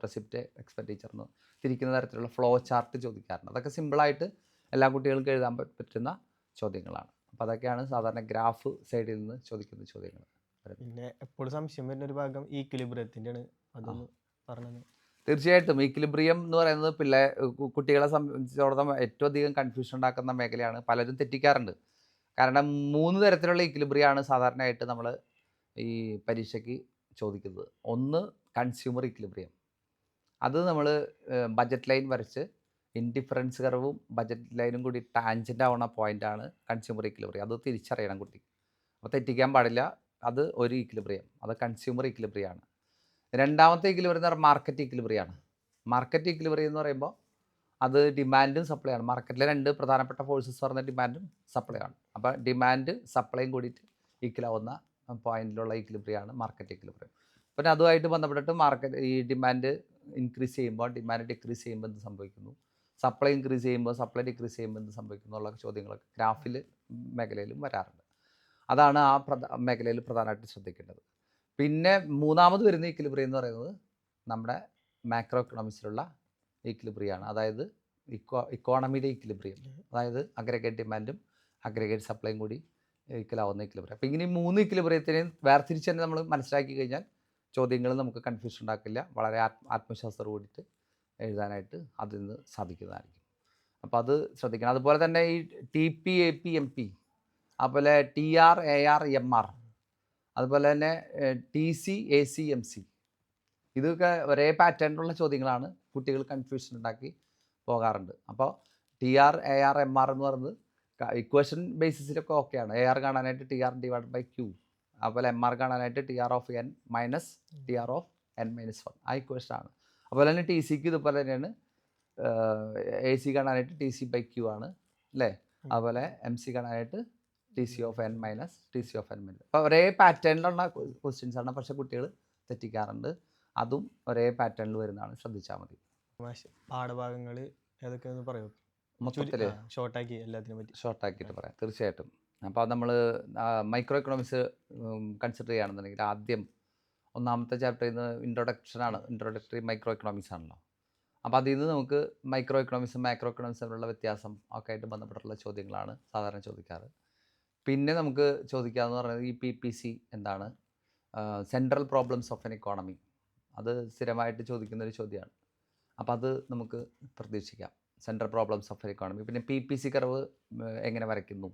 റെസിപ്റ്റ് എക്സ്പെൻഡിച്ചർ എന്ന് തിരിക്കുന്ന തരത്തിലുള്ള ഫ്ലോ ചാർട്ട് ചോദിക്കാറുണ്ട്. അതൊക്കെ സിമ്പിളായിട്ട് എല്ലാ കുട്ടികൾക്കും എഴുതാൻ പറ്റുന്ന ചോദ്യങ്ങളാണ്. അപ്പോൾ അതൊക്കെയാണ് സാധാരണ ഗ്രാഫ് സൈഡിൽ നിന്ന് ചോദിക്കുന്ന ചോദ്യങ്ങൾ. പിന്നെ എപ്പോഴും സംശയം വരുന്ന ഒരു ഭാഗം ഈക്വിലിബ്രിയത്തിൻ്റെയാണ്, അതൊന്ന് പറഞ്ഞത്. തീർച്ചയായിട്ടും ഈക്വിലിബ്രിയം എന്ന് പറയുന്നത് കുട്ടികളെ സംബന്ധിച്ചിടത്തോളം ഏറ്റവും അധികം കൺഫ്യൂഷൻ ഉണ്ടാക്കുന്ന മേഖലയാണ്. പലരും തെറ്റിക്കാറുണ്ട്. കാരണം 3 തരത്തിലുള്ള ഈക്വിലിബ്രിയമാണ് സാധാരണയായിട്ട് നമ്മൾ ഈ പരീക്ഷയ്ക്ക് ചോദിക്കുന്നത്. ഒന്ന് കൺസ്യൂമർ ഈക്വിലിബ്രിയം, അത് നമ്മൾ ബഡ്ജറ്റ് ലൈൻ വരച്ച് ഇൻഡിഫറൻസ് കർവും ബഡ്ജറ്റ് ലൈനും കൂടി ടാൻജൻ്റ് ആവുന്ന പോയിൻ്റാണ് കൺസ്യൂമർ ഈക്വിലിബ്രിയം. അത് തിരിച്ചറിയണം കുട്ടി, അപ്പോൾ തെറ്റിക്കാൻ പാടില്ല. അത് ഒരു ഈക്വിലിബ്രിയം, അത് കൺസ്യൂമർ ഈക്വിലിബ്രിയമാണ്. രണ്ടാമത്തെ ഈക്വിലിബ്രിയം എന്ന് പറഞ്ഞാൽ മാർക്കറ്റ് ഈക്വിലിബ്രിയമാണ്. മാർക്കറ്റ് ഈക്വിലിബ്രിയം എന്ന് പറയുമ്പോൾ അത് ഡിമാൻഡും സപ്ലൈ ആണ്. മാർക്കറ്റിലെ 2 പ്രധാനപ്പെട്ട ഫോഴ്സസ് പറഞ്ഞ ഡിമാൻഡും സപ്ലൈ ആണ്. അപ്പോൾ ഡിമാൻഡ് സപ്ലൈയും കൂടിയിട്ട് ഈക്വലാവുന്ന പോയിന്റിലുള്ള ഈക്വിലിബ്രിയമാണ് മാർക്കറ്റ് ഈക്വിലിബ്രിയം. പിന്നെ അതുമായിട്ട് ബന്ധപ്പെട്ടിട്ട് ഈ ഡിമാൻഡ് ഇൻക്രീസ് ചെയ്യുമ്പോൾ ഡിമാൻഡ് ഡിക്രീസ് ചെയ്യുമ്പോൾ എന്ത് സംഭവിക്കുന്നു, സപ്ലൈ ഇൻക്രീസ് ചെയ്യുമ്പോൾ സപ്ലൈ ഡിക്രീസ് ചെയ്യുമ്പോൾ എന്ത് സംഭവിക്കുന്നു എന്നുള്ള ചോദ്യങ്ങളൊക്കെ ഗ്രാഫിൽ മേഖലയിലും വരാറുണ്ട്. അതാണ് ആ മേഖലയിൽ പ്രധാനമായിട്ട് ശ്രദ്ധിക്കേണ്ടത്. പിന്നെ മൂന്നാമത് വരുന്ന ഈക്വിലിബ്രിയം എന്ന് പറയുന്നത് നമ്മുടെ മാക്രോ എക്കണോമിക്സിലുള്ള ഈക്വിലിബ്രിയമാണ്. അതായത് ഇക്കോണമിയുടെ ഈക്വിലിബ്രിയം, അതായത് അഗ്രഗേറ്റ് ഡിമാൻഡും അഗ്രഗേറ്റ് സപ്ലൈയും കൂടി ഈക്വലാവുന്ന ഈക്വിലിബ്രിയം. അപ്പോൾ ഇങ്ങനെ 3 ഈക്വിലിബ്രിയത്തിനെയും വേർതിരിച്ച് തന്നെ നമ്മൾ മനസ്സിലാക്കി കഴിഞ്ഞാൽ ചോദ്യങ്ങൾ നമുക്ക് കൺഫ്യൂഷൻ ഉണ്ടാക്കില്ല, വളരെ ആത്മവിശ്വാസത്തോട് കൂടിയിട്ട് എഴുതാനായിട്ട് അതിൽ നിന്ന് സാധിക്കുന്നതായിരിക്കും. അപ്പോൾ അത് ശ്രദ്ധിക്കണം. അതുപോലെ തന്നെ ഈ TP, AP, MP, അതുപോലെ TR, AR, MR, അതുപോലെ തന്നെ TC, AC, MC, ഇതൊക്കെ ഒരേ പാറ്റേണിലുള്ള ചോദ്യങ്ങളാണ്. കുട്ടികൾ കൺഫ്യൂഷൻ ഉണ്ടാക്കി പോകാറുണ്ട്. അപ്പോൾ TR, AR, MR എന്ന് പറയുന്നത് ഇക്വേഷൻ ബേസിസിലൊക്കെ ഓക്കെയാണ്. AR കാണാനായിട്ട് TR/Q, അതുപോലെ MR കാണാനായിട്ട് TR(n - TR(n-1) ആ ഇക്വേഷനാണ്. അതുപോലെ തന്നെ TCക്ക് ഇതുപോലെ തന്നെയാണ്. AC കാണാനായിട്ട് TC/Q ആണ് അല്ലേ. അതുപോലെ MC കാണാനായിട്ട് TC(n - TC(n-). അപ്പോൾ ഒരേ പാറ്റേണിലുള്ള ക്വസ്റ്റ്യൻസ് ആണ്, പക്ഷേ കുട്ടികൾ തെറ്റിക്കാറുണ്ട്. അതും ഒരേ പാറ്റേണിൽ വരുന്നതാണ്, ശ്രദ്ധിച്ചാൽ മതി. പാഠഭാഗങ്ങൾ ഏതൊക്കെയാണെന്ന് പറയൂ. മൊത്തത്തിൽ ഷോർട്ടാക്കി എല്ലാത്തിനെ പറ്റി. ഷോർട്ടാക്കിയിട്ട് പറയാം തീർച്ചയായിട്ടും. അപ്പോൾ നമ്മൾ മൈക്രോ എക്കണോമിക്സ് കൺസിഡർ ചെയ്യുകയാണെന്നുണ്ടെങ്കിൽ ആദ്യം ഒന്നാമത്തെ ചാപ്റ്ററിൽ നിന്ന് ഇൻട്രൊഡക്ഷനാണ്, ഇൻട്രൊഡക്ടറി മൈക്രോ എക്കണോമിക്സ് ആണല്ലോ. അപ്പോൾ അതിൽ നിന്ന് നമുക്ക് മൈക്രോ എക്കണോമിക്സും മാക്രോ എക്കണോമിക്സും തമ്മിലുള്ള വ്യത്യാസം ഒക്കെ ആയിട്ട് ബന്ധപ്പെട്ടുള്ള ചോദ്യങ്ങളാണ് സാധാരണ ചോദിക്കാറ്. പിന്നെ നമുക്ക് ചോദിക്കാമെന്ന് പറയുന്നത് ഈ PPC എന്താണ്, central problems of N economy, അത് സ്ഥിരമായിട്ട് ചോദിക്കുന്നൊരു ചോദ്യമാണ്. അപ്പോൾ അത് നമുക്ക് പ്രതീക്ഷിക്കാം, central problems of N economy. പിന്നെ PPC കർവ് എങ്ങനെ വരയ്ക്കുന്നു,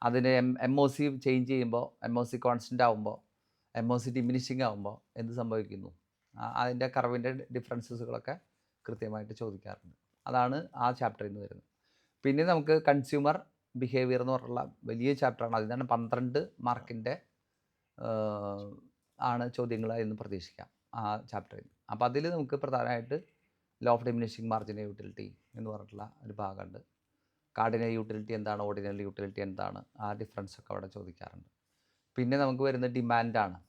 അതിന് MOC ചേഞ്ച് ചെയ്യുമ്പോൾ, MOC കോൺസ്റ്റൻ്റ് ആകുമ്പോൾ, MOC ഡിമിനിഷിങ് ആകുമ്പോൾ എന്ത് സംഭവിക്കുന്നു, അതിൻ്റെ കർവിൻ്റെ ഡിഫറൻസസുകളൊക്കെ കൃത്യമായിട്ട് ചോദിക്കാറുണ്ട്. അതാണ് ആ ചാപ്റ്ററിൽ നിന്ന് വരുന്നത്. പിന്നെ നമുക്ക് കൺസ്യൂമർ ബിഹേവിയർ എന്ന് പറഞ്ഞുള്ള വലിയ ചാപ്റ്ററാണ്. അതിനാണ് 12 മാർക്കിൻ്റെ ആണ് ചോദ്യങ്ങൾ എന്ന് പ്രതീക്ഷിക്കാം ആ ചാപ്റ്ററിൽ. അപ്പോൾ അതിൽ നമുക്ക് പ്രധാനമായിട്ട് law of diminishing marginal utility എന്ന് പറഞ്ഞിട്ടുള്ള ഒരു ഭാഗമുണ്ട്. കാർഡിനൽ യൂട്ടിലിറ്റി എന്താണ്, ഓർഡിനൽ യൂട്ടിലിറ്റി എന്താണ്, ആ ഡിഫറൻസൊക്കെ അവിടെ ചോദിക്കാറുണ്ട്. പിന്നെ നമുക്ക് വരുന്ന ഡിമാൻഡാണ്.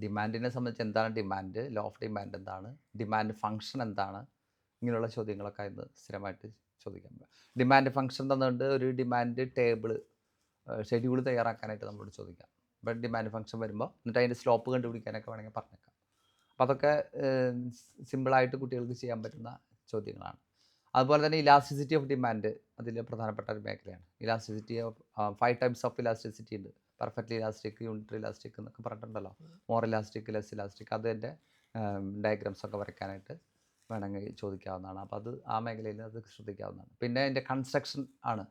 ഡിമാൻഡിനെ സംബന്ധിച്ച് എന്താണ് ഡിമാൻഡ്, ലോ ഓഫ് ഡിമാൻഡ് എന്താണ്, ഡിമാൻഡ് ഫംഗ്ഷൻ എന്താണ്, ഇങ്ങനെയുള്ള ചോദ്യങ്ങളൊക്കെ ഇന്ന് സ്ഥിരമായിട്ട് ചോദിക്കാൻ പറ്റും. ഡിമാൻഡ് ഫംഗ്ഷൻ തന്നുകൊണ്ട് ഒരു ഡിമാൻഡ് ടേബിൾ ഷെഡ്യൂൾ തയ്യാറാക്കാനായിട്ട് നമ്മളോട് ചോദിക്കാം. അപ്പോൾ ഡിമാൻഡ് ഫംഗ്ഷൻ വരുമ്പോൾ എന്നിട്ട് അതിൻ്റെ സ്ലോപ്പ് കണ്ടുപിടിക്കാനൊക്കെ വേണമെങ്കിൽ പറഞ്ഞേക്കാം. അപ്പോൾ അതൊക്കെ സിമ്പിളായിട്ട് കുട്ടികൾക്ക് ചെയ്യാൻ പറ്റുന്ന ചോദ്യങ്ങളാണ്. അതുപോലെ തന്നെ ഇലാസ്റ്റിസിറ്റി ഓഫ് ഡിമാൻഡ് അതിൽ പ്രധാനപ്പെട്ട ഒരു മേഖലയാണ്. Elasticity of 5 types of elasticity ഉണ്ട്. പെർഫെക്റ്റ്ലി ഇലാസ്റ്റിക്, യൂണിറ്ററി ഇലാസ്റ്റിക് എന്നൊക്കെ പറഞ്ഞിട്ടുണ്ടല്ലോ. മോർ ഇലാസ്റ്റിക്, ലെസ് ഇലാസ്റ്റിക്, അതിൻ്റെ ഡയഗ്രാംസൊക്കെ വരയ്ക്കാനായിട്ട് വേണമെങ്കിൽ ചോദിക്കാവുന്നതാണ്. അപ്പോൾ അത് ആ മേഖലയിൽ അത് ശ്രദ്ധിക്കാവുന്നതാണ്. പിന്നെ അതിൻ്റെ കൺസ്ട്രക്ഷൻ ആണ്,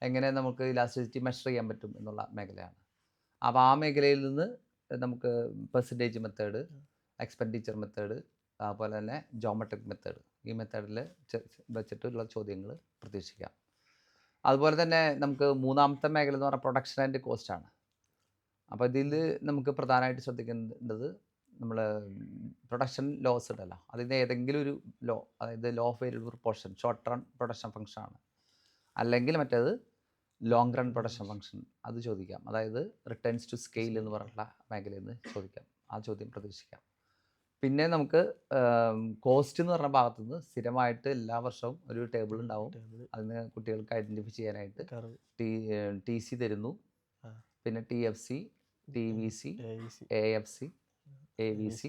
എങ്ങനെ നമുക്ക് ഇലാസ്റ്റിസിറ്റി മെഷർ ചെയ്യാൻ പറ്റും എന്നുള്ള മേഖലയാണ്. അപ്പോൾ ആ മേഖലയിൽ നിന്ന് നമുക്ക് പെർസെൻറ്റേജ് മെത്തേഡ്, എക്സ്പെൻഡിച്ചർ മെത്തേഡ്, അതുപോലെ തന്നെ ജോമെട്രിക് മെത്തേഡ്, ഈ മെത്തേഡിൽ വെച്ചിട്ടുള്ള ചോദ്യങ്ങൾ പ്രതീക്ഷിക്കാം. അതുപോലെ തന്നെ നമുക്ക് മൂന്നാമത്തെ മേഖല എന്ന് പറഞ്ഞാൽ പ്രൊഡക്ഷൻ ആൻഡ് കോസ്റ്റാണ്. അപ്പോൾ ഇതിൽ നമുക്ക് പ്രധാനമായിട്ട് ശ്രദ്ധിക്കേണ്ടത് നമ്മൾ പ്രൊഡക്ഷൻ ലോസ് ഉണ്ടല്ലോ, അതിൻ്റെ ഏതെങ്കിലും ഒരു ലോ, അതായത് law of variable proportion, short run production ഫംഗ്ഷനാണ്, അല്ലെങ്കിൽ മറ്റേത് ലോങ് റൺ പ്രൊഡക്ഷൻ ഫംഗ്ഷൻ, അത് ചോദിക്കാം. അതായത് റിട്ടേൺസ് ടു സ്കെയിൽ എന്ന് പറഞ്ഞിട്ടുള്ള മേഖലയിൽ നിന്ന് ചോദിക്കാം, ആ ചോദ്യം പ്രതീക്ഷിക്കാം. പിന്നെ നമുക്ക് കോസ്റ്റ് എന്ന് പറഞ്ഞ ഭാഗത്തു നിന്ന് സ്ഥിരമായിട്ട് എല്ലാ വർഷവും ഒരു ടേബിൾ ഉണ്ടാവും. അതിന് കുട്ടികൾക്ക് ഐഡൻറ്റിഫൈ ചെയ്യാനായിട്ട് TC തരുന്നു, പിന്നെ TFC, TVC, AFC, AVC,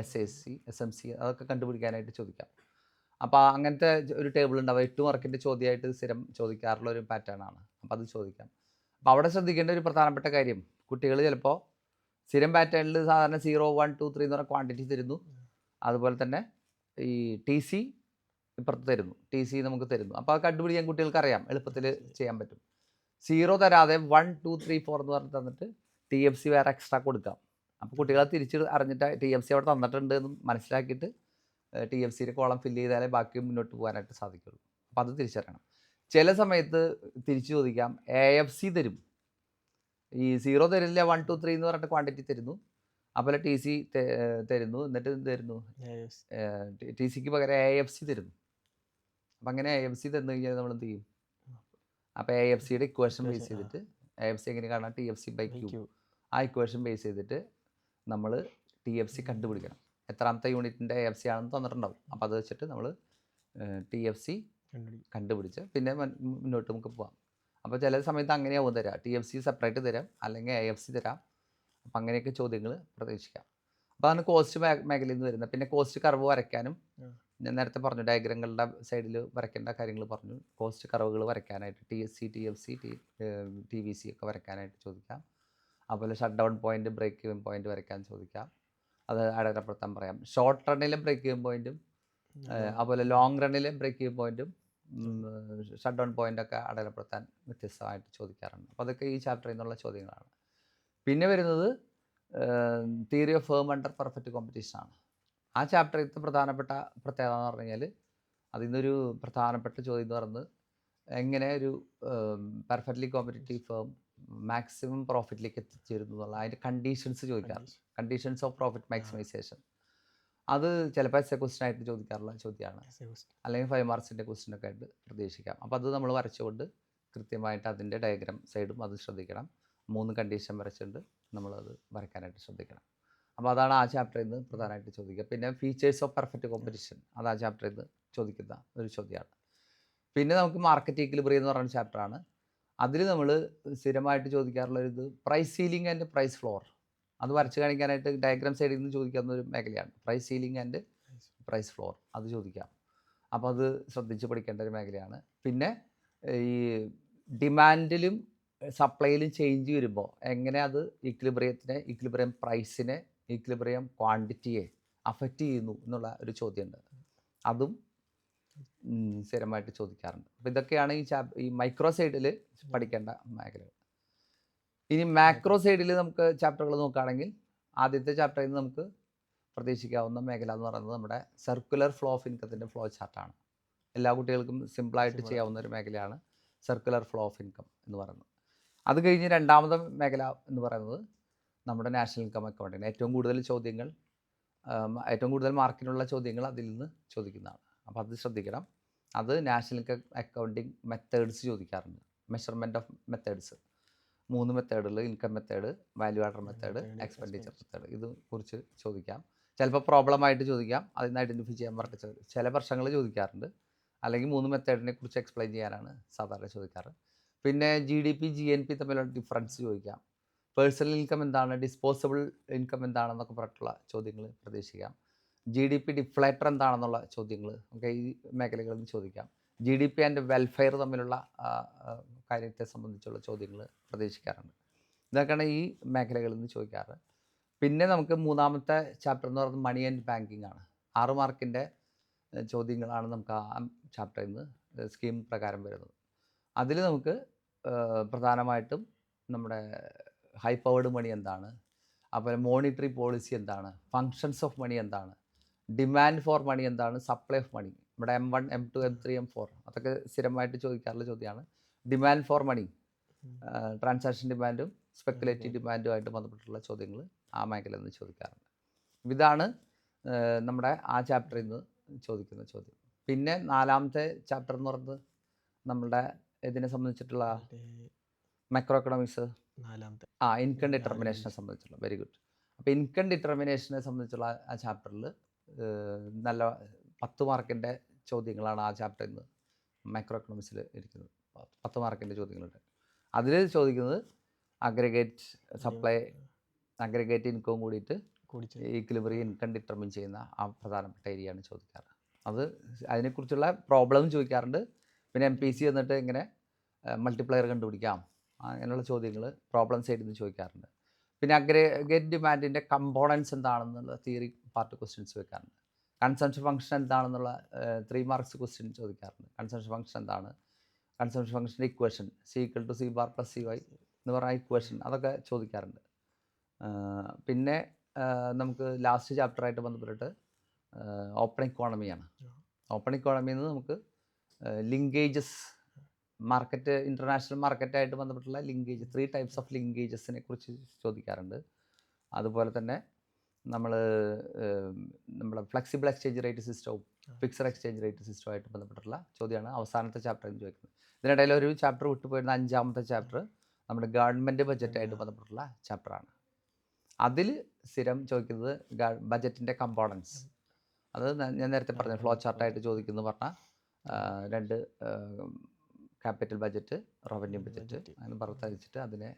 SAC, SMC, അതൊക്കെ കണ്ടുപിടിക്കാനായിട്ട് ചോദിക്കാം. അപ്പോൾ അങ്ങനത്തെ ഒരു ടേബിൾ ഉണ്ടാവും. 8 മാർക്കിൻ്റെ ചോദ്യമായിട്ട് സ്ഥിരം ചോദിക്കാറുള്ള ഒരു പാറ്റേൺ ആണ്. അപ്പോൾ അത് ചോദിക്കാം. അപ്പോൾ അവിടെ ശ്രദ്ധിക്കേണ്ട ഒരു പ്രധാനപ്പെട്ട കാര്യം, കുട്ടികൾ ചിലപ്പോൾ സ്ഥിരം പാറ്റേണിൽ സാധാരണ 0, 1, 2, 3 എന്ന് പറഞ്ഞ ക്വാണ്ടിറ്റി തരുന്നു. അതുപോലെ തന്നെ ഈ TC ഇപ്പുറത്ത് തരുന്നു, TC നമുക്ക് തരുന്നു. അപ്പോൾ അത് കണ്ടുപിടിക്കാൻ കുട്ടികൾക്ക് അറിയാം, എളുപ്പത്തിൽ ചെയ്യാൻ പറ്റും. 0 തരാതെ 1, 2, 3, 4 എന്ന് പറഞ്ഞ് തന്നിട്ട് TFC വേറെ എക്സ്ട്രാ കൊടുക്കാം. അപ്പോൾ കുട്ടികളെ തിരിച്ച് അറിഞ്ഞിട്ട് TFC അവിടെ തന്നിട്ടുണ്ട് എന്ന് മനസ്സിലാക്കിയിട്ട് TFCയുടെ കോളം ഫില്ല് ചെയ്താലേ ബാക്കി മുന്നോട്ട് പോകാനായിട്ട് സാധിക്കുള്ളൂ. അപ്പോൾ അത് തിരിച്ചറിയണം. ചില സമയത്ത് തിരിച്ചു ചോദിക്കാം, AFC തരും, ഈ 0 തരില്ല, 1, 2, 3 എന്ന് പറഞ്ഞിട്ട് ക്വാണ്ടിറ്റി തരുന്നു. അതുപോലെ TC തരുന്നു, എന്നിട്ട് എന്ത് തരുന്നു, TCക്ക് പകരം AFC തരുന്നു. അപ്പം അങ്ങനെ AFC തന്നു കഴിഞ്ഞാൽ നമ്മൾ എന്ത് ചെയ്യും? അപ്പോൾ AFCയുടെ ഇക്വേഷൻ ബേസ് ചെയ്തിട്ട്, AFC എങ്ങനെ കാണാം, TFC/Q, ആ ഇക്വേഷൻ ബേസ് ചെയ്തിട്ട് നമ്മൾ TFC കണ്ടുപിടിക്കണം. എത്രാമത്തെ യൂണിറ്റിൻ്റെ AFC ആണെന്ന് തന്നിട്ടുണ്ടാവും. അപ്പോൾ അത് വെച്ചിട്ട് നമ്മൾ TFC കണ്ടുപിടിച്ച് പിന്നെ മുന്നോട്ട് നമുക്ക് പോകാം. അപ്പോൾ ചില സമയത്ത് അങ്ങനെയാവും തരാം, TFC സെപ്പറേറ്റ് തരാം, അല്ലെങ്കിൽ AFC തരാം. അപ്പം അങ്ങനെയൊക്കെ ചോദ്യങ്ങൾ പ്രതീക്ഷിക്കാം. അപ്പോൾ അതാണ് കോസ്റ്റ് മേഖലയിൽ നിന്ന് വരുന്നത്. പിന്നെ കോസ്റ്റ് കർവ് വരയ്ക്കാനും ഞാൻ നേരത്തെ പറഞ്ഞു, ഡയഗ്രങ്ങളുടെ സൈഡിൽ വരയ്ക്കേണ്ട കാര്യങ്ങൾ പറഞ്ഞു. കോസ്റ്റ് കർവുകൾ വരയ്ക്കാനായിട്ട് TSC, TFC, TVC ഒക്കെ വരയ്ക്കാനായിട്ട് ചോദിക്കാം. അതുപോലെ shut down point, break even point വരയ്ക്കാൻ ചോദിക്കാം. അത് അടയാളപ്പെടുത്താൻ പറയാം. ഷോർട്ട് റണ്ണിലെ ബ്രേക്ക് ഈവൻ പോയിൻറ്റും അതുപോലെ ലോങ് റണ്ണിലെ ബ്രേക്ക് ഈവൻ പോയിൻറ്റും ഷട്ട് ഡൗൺ പോയിൻ്റൊക്കെ അടയാളപ്പെടുത്താൻ വ്യത്യസ്തമായിട്ട് ചോദിക്കാറുണ്ട്. അപ്പോൾ അതൊക്കെ ഈ ചാപ്റ്ററിൽ നിന്നുള്ള ചോദ്യങ്ങളാണ്. പിന്നെ വരുന്നത് theory of firm under perfect കോമ്പറ്റീഷനാണ്. ആ ചാപ്റ്ററിലത്തെ പ്രധാനപ്പെട്ട പ്രത്യേകത എന്ന് പറഞ്ഞു കഴിഞ്ഞാൽ, അതിൽ നിന്നൊരു പ്രധാനപ്പെട്ട ചോദ്യം എന്ന് പറയുന്നത് എങ്ങനെ ഒരു പെർഫെക്റ്റ്ലി കോമ്പറ്റീറ്റീവ് ഫേം മാക്സിമം പ്രോഫിറ്റിലേക്ക് എത്തിച്ചേരുന്നു എന്നുള്ള അതിൻ്റെ കണ്ടീഷൻസ് ചോദിക്കാറുണ്ട്. കണ്ടീഷൻസ് ഓഫ് പ്രോഫിറ്റ് മാക്സിമൈസേഷൻ, അത് ചിലപ്പോൾ എസ് എ ക്വസ്റ്റ്യൻ ആയിട്ട് ചോദിക്കാറുള്ള ചോദ്യമാണ്, അല്ലെങ്കിൽ 5 മാർക്സിൻ്റെ ക്വസ്റ്റ്യനൊക്കെ ആയിട്ട് പ്രതീക്ഷിക്കാം. അപ്പോൾ അത് നമ്മൾ വരച്ചുകൊണ്ട് കൃത്യമായിട്ട് അതിൻ്റെ ഡയഗ്രാം സൈഡും അത് ശ്രദ്ധിക്കണം. 3 കണ്ടീഷൻ വരച്ചുകൊണ്ട് നമ്മളത് വരയ്ക്കാനായിട്ട് ശ്രദ്ധിക്കണം. അപ്പോൾ അതാണ് ആ ചാപ്റ്ററിൽ നിന്ന് പ്രധാനമായിട്ട് ചോദിക്കുക. പിന്നെ ഫീച്ചേഴ്സ് ഓഫ് പെർഫെക്റ്റ് കോമ്പറ്റീഷൻ, അത് ആ ചാപ്റ്ററിൽ നിന്ന് ചോദിക്കുന്ന ഒരു ചോദ്യമാണ്. പിന്നെ നമുക്ക് മാർക്കറ്റ് ഈക്വിലിബ്രിയം എന്ന് പറയുന്ന ചാപ്റ്ററാണ്. അതിൽ നമ്മൾ സ്ഥിരമായിട്ട് ചോദിക്കാറുള്ള ഇത് price ceiling and price floor. അത് വരച്ച് കാണിക്കാനായിട്ട് ഡയഗ്രാം സൈഡിൽ നിന്ന് ചോദിക്കാവുന്ന ഒരു മേഖലയാണ്. Price ceiling and price floor അത് ചോദിക്കാം. അപ്പോൾ അത് ശ്രദ്ധിച്ച് പഠിക്കേണ്ട ഒരു മേഖലയാണ്. പിന്നെ ഈ ഡിമാൻഡിലും സപ്ലൈയിലും ചേഞ്ച് വരുമ്പോൾ എങ്ങനെ അത് ഈക്വിലിബ്രിയം പ്രൈസിനെ, ഈക്വിലിബ്രിയം ക്വാണ്ടിറ്റിയെ അഫക്റ്റ് ചെയ്യുന്നു എന്നുള്ള ഒരു ചോദ്യമുണ്ട്. അതും സ്ഥിരമായിട്ട് ചോദിക്കാറുണ്ട്. അപ്പോൾ ഇതൊക്കെയാണ് ഈ മൈക്രോ സൈഡിൽ പഠിക്കേണ്ട മേഖലകൾ. ഇനി മാക്രോ സൈഡിൽ നമുക്ക് ചാപ്റ്ററുകൾ നോക്കുകയാണെങ്കിൽ ആദ്യത്തെ ചാപ്റ്ററിൽ നിന്ന് നമുക്ക് പ്രതീക്ഷിക്കാവുന്ന മേഖല എന്ന് പറയുന്നത് നമ്മുടെ സർക്കുലർ ഫ്ലോ ഓഫ് ഇൻകത്തിൻ്റെ ഫ്ലോ ചാർട്ടാണ്. എല്ലാ കുട്ടികൾക്കും സിമ്പിളായിട്ട് ചെയ്യാവുന്ന ഒരു മേഖലയാണ് സർക്കുലർ ഫ്ലോ ഓഫ് ഇൻകം എന്ന് പറയുന്നത്. അത് കഴിഞ്ഞ് രണ്ടാമത്തെ മേഖല എന്ന് പറയുന്നത് നമ്മുടെ നാഷണൽ ഇൻകം അക്കൗണ്ടിങ്. ഏറ്റവും കൂടുതൽ മാർക്കിനുള്ള ചോദ്യങ്ങൾ അതിൽ നിന്ന് ചോദിക്കുന്നതാണ്. അപ്പോൾ അത് ശ്രദ്ധിക്കണം. അത് നാഷണൽ ഇൻകം അക്കൗണ്ടിങ് മെത്തേഡ്സ് ചോദിക്കാറുണ്ട്. മെഷർമെൻറ്റ് ഓഫ് മെത്തേഡ്സ് 3 മെത്തേഡുകൾ: income method, value added method, expenditure method. ഇത് കുറിച്ച് ചോദിക്കാം. ചിലപ്പോൾ പ്രോബ്ലമായിട്ട് ചോദിക്കാം. അതിൽ നിന്ന് ഐഡൻറ്റിഫൈ ചെയ്യാൻ പറഞ്ഞിട്ട് ചില വർഷങ്ങൾ ചോദിക്കാറുണ്ട്. അല്ലെങ്കിൽ 3 മെത്തേഡിനെ കുറിച്ച് എക്സ്പ്ലെയിൻ ചെയ്യാനാണ് സാധാരണ ചോദിക്കാറ്. പിന്നെ GDP, GNP തമ്മിലുള്ള ഡിഫറൻസ് ചോദിക്കാം. പേഴ്സണൽ ഇൻകം എന്താണ്, ഡിസ്പോസബിൾ ഇൻകം എന്താണെന്നൊക്കെ പറഞ്ഞിട്ടുള്ള ചോദ്യങ്ങൾ പ്രതീക്ഷിക്കാം. GDP ഡിഫ്ലേറ്റർ എന്താണെന്നുള്ള ചോദ്യങ്ങൾ ഒക്കെ ഈ മേഖലകളിൽ നിന്ന് ചോദിക്കാം. GDP ആൻഡ് വെൽഫെയർ തമ്മിലുള്ള കാര്യത്തെ സംബന്ധിച്ചുള്ള ചോദ്യങ്ങൾ പ്രതീക്ഷിക്കാറുണ്ട്. ഇതൊക്കെയാണ് ഈ മേഖലകളിൽ നിന്ന് ചോദിക്കാറ്. പിന്നെ നമുക്ക് മൂന്നാമത്തെ ചാപ്റ്റർ എന്ന് പറയുന്നത് മണി ആൻഡ് ബാങ്കിങ് ആണ്. 6 മാർക്കിൻ്റെ ചോദ്യങ്ങളാണ് നമുക്ക് ആ ചാപ്റ്ററിൽ നിന്ന് സ്കീം പ്രകാരം വരുന്നത്. അതിൽ നമുക്ക് പ്രധാനമായിട്ടും നമ്മുടെ ഹൈ പവേർഡ് മണി എന്താണ്, അതുപോലെ മോണിറ്ററി പോളിസി എന്താണ്, ഫങ്ഷൻസ് ഓഫ് മണി എന്താണ്, ഡിമാൻഡ് ഫോർ മണി എന്താണ്, സപ്ലൈ ഓഫ് മണി, നമ്മുടെ M1, M2, M3, M4 അതൊക്കെ സ്ഥിരമായിട്ട് ചോദിക്കാറുള്ള ചോദ്യമാണ്. ഡിമാൻഡ് ഫോർ മണി, ട്രാൻസാക്ഷൻ ഡിമാൻഡും സ്പെക്കുലേറ്റീവ് ഡിമാൻഡുമായിട്ട് ബന്ധപ്പെട്ടുള്ള ചോദ്യങ്ങൾ ആ മേഖലയിൽ നിന്ന് ചോദിക്കാറുണ്ട്. ഇതാണ് നമ്മുടെ ആ ചാപ്റ്ററിൽ നിന്ന് ചോദിക്കുന്ന ചോദ്യം. പിന്നെ 4ാമത്തെ ചാപ്റ്റർ എന്ന് പറയുന്നത് നമ്മുടെ ഇതിനെ സംബന്ധിച്ചിട്ടുള്ള മാക്രോ എക്കണോമിക്സ്, ഇൻകം ഡിറ്റർമിനേഷനെ സംബന്ധിച്ചുള്ള. Very good. അപ്പോൾ ഇൻകം ഡിറ്റർമിനേഷനെ സംബന്ധിച്ചുള്ള ആ ചാപ്റ്ററിൽ നല്ല 10 മാർക്കിൻ്റെ ചോദ്യങ്ങളാണ് ആ ചാപ്റ്ററിൽ നിന്ന് മാക്രോ എക്കണോമിക്സിൽ ഇരിക്കുന്നത്. 10 മാർക്കിൻ്റെ ചോദ്യങ്ങളുണ്ട്. അതിൽ ചോദിക്കുന്നത് അഗ്രിഗേറ്റ് സപ്ലൈ, അഗ്രിഗേറ്റ് ഇൻകവും കൂടിയിട്ട് ഈക്വിലിബ്രിയം ഇൻകം ഡിറ്റർമിൻ ചെയ്യുന്ന ആ പ്രധാനപ്പെട്ട ഏരിയയാണ് ചോദിക്കാറ്. അതിനെക്കുറിച്ചുള്ള പ്രോബ്ലം ചോദിക്കാറുണ്ട്. പിന്നെ MPC എന്നിട്ട് ഇങ്ങനെ മൾട്ടിപ്ലയർ കണ്ടുപിടിക്കാം, അങ്ങനെയുള്ള ചോദ്യങ്ങൾ പ്രോബ്ലം സൈഡിൽ നിന്ന് ചോദിക്കാറുണ്ട്. പിന്നെ അഗ്രിഗേറ്റ് ഡിമാൻഡിൻ്റെ കമ്പോണൻസ് എന്താണെന്നുള്ള തിയറി പാർട്ട് ക്വസ്റ്റ്യൻസ് വെക്കാറുണ്ട്. കൺസംഷൻ ഫംഗ്ഷൻ എന്താണെന്നുള്ള 3 മാർക്സ് ക്വസ്റ്റ്യൻ ചോദിക്കാറുണ്ട്. കൺസംഷൻ ഫംഗ്ഷൻ എന്താണ്, കൺസംഷൻ ഫംഗ്ഷൻ്റെ ഇക്വേഷൻ C=C⁻+CY എന്ന് പറഞ്ഞ ഇക്വേഷൻ, അതൊക്കെ ചോദിക്കാറുണ്ട്. പിന്നെ നമുക്ക് ലാസ്റ്റ് ചാപ്റ്ററായിട്ട് ബന്ധപ്പെട്ടിട്ട് ഓപ്പൺ ഇക്കോണമിയാണ്. ഓപ്പൺ ഇക്കോണമിയിൽ നിന്ന് നമുക്ക് ലിങ്കേജസ്, മാർക്കറ്റ്, ഇൻ്റർനാഷണൽ മാർക്കറ്റായിട്ട് ബന്ധപ്പെട്ടുള്ള ലിങ്കേജ്, 3 ടൈപ്സ് ഓഫ് ലിങ്കേജസിനെ കുറിച്ച് ചോദിക്കാറുണ്ട്. അതുപോലെ തന്നെ നമ്മുടെ ഫ്ലെക്സിബിൾ എക്സ്ചേഞ്ച് റേറ്റ് സിസ്റ്റവും ഫിക്സഡ് എക്സ്ചേഞ്ച് റേറ്റ് സിസ്റ്റവുമായിട്ട് ബന്ധപ്പെട്ടുള്ള ചോദ്യമാണ് അവസാനത്തെ ചാപ്റ്ററിൽ ചോദിക്കുന്നത്. ഇതിനിടയിൽ ഒരു ചാപ്റ്റർ വിട്ടുപോയിരുന്ന 5ാമത്തെ ചാപ്റ്റർ നമ്മുടെ ഗവൺമെൻറ് ബഡ്ജറ്റായിട്ട് ബന്ധപ്പെട്ടുള്ള ചാപ്റ്ററാണ്. അതിൽ സ്ഥിരം ചോദിക്കുന്നത് ബഡ്ജറ്റിൻ്റെ കമ്പോണൻസ്. അത് ഞാൻ നേരത്തെ പറഞ്ഞ ഫ്ലോ ചാർട്ടായിട്ട് ചോദിക്കുന്നു പറഞ്ഞാൽ 2 ക്യാപിറ്റൽ ബഡ്ജറ്റ്, റവന്യൂ ബഡ്ജറ്റ് അങ്ങനെ പറഞ്ഞിട്ട് അതിനെ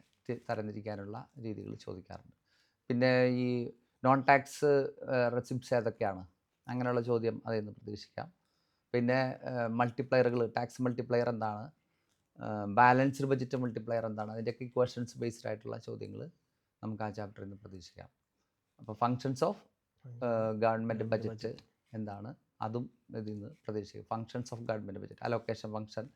തരംതിരിക്കാനുള്ള രീതികൾ ചോദിക്കാറുണ്ട്. പിന്നെ ഈ നോൺ ടാക്സ് റെസിപ്റ്റ്സ് ഏതൊക്കെയാണ്, അങ്ങനെയുള്ള ചോദ്യം അതിൽ നിന്ന് പ്രതീക്ഷിക്കാം. പിന്നെ മൾട്ടിപ്ലയറുകൾ, ടാക്സ് മൾട്ടിപ്ലയർ എന്താണ്, ബാലൻസ്ഡ് ബഡ്ജറ്റ് മൾട്ടിപ്ലയർ എന്താണ്, അതിൻ്റെയൊക്കെ ഇക്വേഷൻസ് ബേസ്ഡ് ആയിട്ടുള്ള ചോദ്യങ്ങൾ നമുക്ക് ആ ചാപ്റ്ററിൽ നിന്ന് പ്രതീക്ഷിക്കാം. അപ്പോൾ ഫങ്ഷൻസ് ഓഫ് ഗവൺമെൻറ് ബഡ്ജറ്റ് എന്താണ്, അതും ഇതിൽ നിന്ന് പ്രതീക്ഷിക്കും. Functions of government budget, allocation function,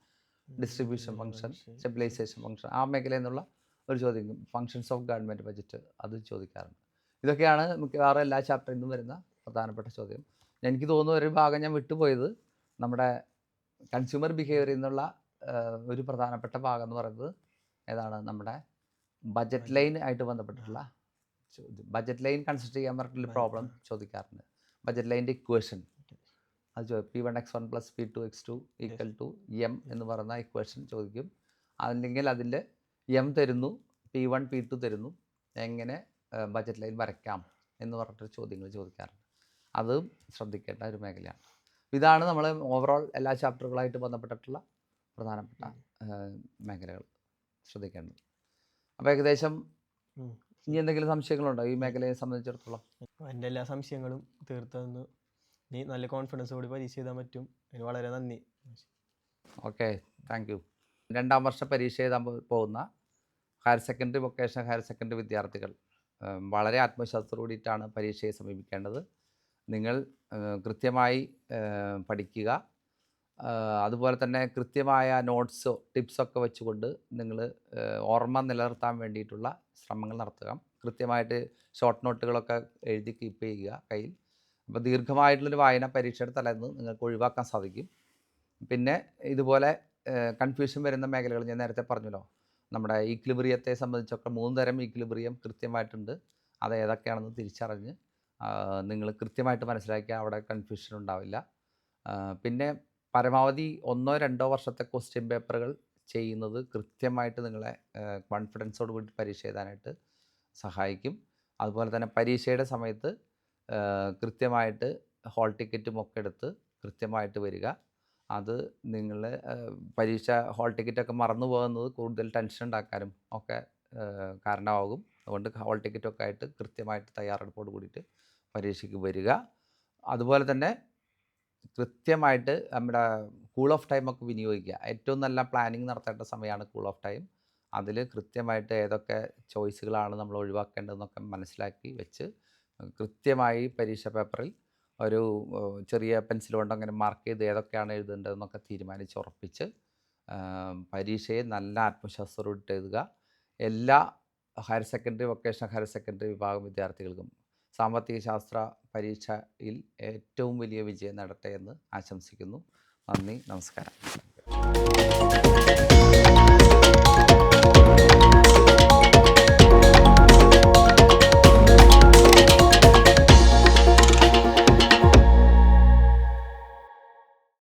distribution function, stabilisation function, ആ മേഖലയിൽ നിന്നുള്ള ഒരു ചോദ്യം ഫങ്ഷൻസ് ഓഫ് ഗവൺമെൻറ് ബഡ്ജറ്റ് അത് ചോദിക്കാറുണ്ട്. ഇതൊക്കെയാണ് മിക്കവാറും എല്ലാ ചാപ്റ്ററിൽ നിന്നും വരുന്ന പ്രധാനപ്പെട്ട ചോദ്യം. എനിക്ക് തോന്നുന്നു ഒരു ഭാഗം ഞാൻ വിട്ടുപോയത് നമ്മുടെ കൺസ്യൂമർ ബിഹേവിയറിൽ നിന്നുള്ള ഒരു പ്രധാനപ്പെട്ട ഭാഗം എന്ന് പറയുന്നത് ഏതാണ്, നമ്മുടെ ബഡ്ജറ്റ് ലൈൻ ആയിട്ട് ബന്ധപ്പെട്ടിട്ടുള്ള ചോദ്യം. ബഡ്ജറ്റ് ലൈൻ കൺസിഡർ ചെയ്യാൻ പറഞ്ഞിട്ടുള്ള പ്രോബ്ലം ചോദിക്കാറുണ്ട്. ബഡ്ജറ്റ് ലൈൻ്റെ ഇക്വേഷൻ അത് P1x1 + P2x2 = M എന്ന് പറയുന്ന ഇക്വേഷൻ ചോദിക്കും. അല്ലെങ്കിൽ അതിൻ്റെ M തരുന്നു, P1 P2 തരുന്നു, എങ്ങനെ ബഡ്ജറ്റ് ലൈൻ വരയ്ക്കാം എന്ന് പറഞ്ഞിട്ട് ചോദ്യങ്ങൾ ചോദിക്കാറുണ്ട്. അതും ശ്രദ്ധിക്കേണ്ട ഒരു മേഖലയാണ്. ഇതാണ് നമ്മൾ ഓവറോൾ എല്ലാ ചാപ്റ്ററുകളായിട്ട് ബന്ധപ്പെട്ടിട്ടുള്ള പ്രധാനപ്പെട്ട മേഖലകൾ ശ്രദ്ധിക്കേണ്ടത്. അപ്പോൾ ഏകദേശം ഉം. ഇനി എന്തെങ്കിലും സംശയങ്ങളുണ്ടോ ഈ മേഖലയെ സംബന്ധിച്ചിടത്തോളം? എൻ്റെ എല്ലാ സംശയങ്ങളും തീർത്തതെന്ന് നീ നല്ല കോൺഫിഡൻസോടെ പരീക്ഷ എഴുതാൻ പറ്റും. അതിന് വളരെ നന്ദി. Okay, thank you. 2ാം വർഷ പരീക്ഷ എഴുതാൻ പോകുന്ന higher secondary, vocational higher secondary വിദ്യാർത്ഥികൾ വളരെ ആത്മവിശ്വാസത്തോടുകൂടിയിട്ടാണ് പരീക്ഷയെ സമീപിക്കേണ്ടത്. നിങ്ങൾ കൃത്യമായി പഠിക്കുക. അതുപോലെ തന്നെ കൃത്യമായ നോട്ട്സോ ടിപ്സൊക്കെ വെച്ചുകൊണ്ട് നിങ്ങൾ ഓർമ്മ നിലനിർത്താൻ വേണ്ടിയിട്ടുള്ള ശ്രമങ്ങൾ നടത്തുക. കൃത്യമായിട്ട് ഷോർട്ട് നോട്ടുകളൊക്കെ എഴുതി കീപ്പ് ചെയ്യുക കയ്യിൽ. അപ്പോൾ ദീർഘമായിട്ടുള്ളൊരു വായന പരീക്ഷയുടെ തലേന്ന് നിങ്ങൾക്ക് ഒഴിവാക്കാൻ സാധിക്കും. പിന്നെ ഇതുപോലെ കൺഫ്യൂഷൻ വരുന്ന മേഖലകൾ ഞാൻ നേരത്തെ പറഞ്ഞല്ലോ, നമ്മുടെ ഈക്വിലിബ്രിയത്തെ സംബന്ധിച്ചൊക്കെ 3 തരം ഈക്വിലിബ്രിയം കൃത്യമായിട്ടുണ്ട്. അത് ഏതൊക്കെയാണെന്ന് തിരിച്ചറിഞ്ഞ് നിങ്ങൾ കൃത്യമായിട്ട് മനസ്സിലാക്കിയാൽ അവിടെ കൺഫ്യൂഷൻ ഉണ്ടാവില്ല. പിന്നെ പരമാവധി 1-2 വർഷത്തെ ക്വസ്റ്റ്യൻ പേപ്പറുകൾ ചെയ്യുന്നത് കൃത്യമായിട്ട് നിങ്ങളെ കോൺഫിഡൻസോട് കൂടി പരീക്ഷ എഴുതാനായിട്ട് സഹായിക്കും. അതുപോലെ തന്നെ പരീക്ഷയുടെ സമയത്ത് കൃത്യമായിട്ട് ഹോൾ ടിക്കറ്റും ഒക്കെ എടുത്ത് കൃത്യമായിട്ട് വരിക. അത് നിങ്ങൾ പരീക്ഷ ഹോൾ ടിക്കറ്റൊക്കെ മറന്നു പോകുന്നത് കൂടുതൽ ടെൻഷൻ ഉണ്ടാക്കാനും ഒക്കെ കാരണമാകും. അതുകൊണ്ട് ഹോൾ ടിക്കറ്റൊക്കെ ആയിട്ട് കൃത്യമായിട്ട് തയ്യാറെടുപ്പോട് കൂടിയിട്ട് പരീക്ഷയ്ക്ക് വരിക. അതുപോലെ തന്നെ കൃത്യമായിട്ട് നമ്മുടെ കൂൾ ഓഫ് ടൈമൊക്കെ വിനിയോഗിക്കുക. ഏറ്റവും നല്ല പ്ലാനിങ് നടത്തേണ്ട സമയമാണ് കൂൾ ഓഫ് ടൈം. അതിൽ കൃത്യമായിട്ട് ഏതൊക്കെ ചോയ്സുകളാണ് നമ്മൾ ഒഴിവാക്കേണ്ടതെന്നൊക്കെ മനസ്സിലാക്കി വെച്ച് കൃത്യമായി പരീക്ഷ പേപ്പറിൽ ഒരു ചെറിയ പെൻസിൽ കൊണ്ട് അങ്ങനെ മാർക്ക് ചെയ്ത് ഏതൊക്കെയാണ് എഴുതേണ്ടതെന്നൊക്കെ തീരുമാനിച്ച് ഉറപ്പിച്ച് പരീക്ഷയെ നല്ല ആത്മവിശ്വാസത്തോടെ എഴുതുക. എല്ലാ higher secondary, vocational higher secondary വിഭാഗം വിദ്യാർത്ഥികൾക്കും സാമ്പത്തിക ശാസ്ത്ര പരീക്ഷയിൽ ഏറ്റവും വലിയ വിജയം നേടട്ടെ എന്ന് ആശംസിക്കുന്നു. നന്ദി, നമസ്കാരം.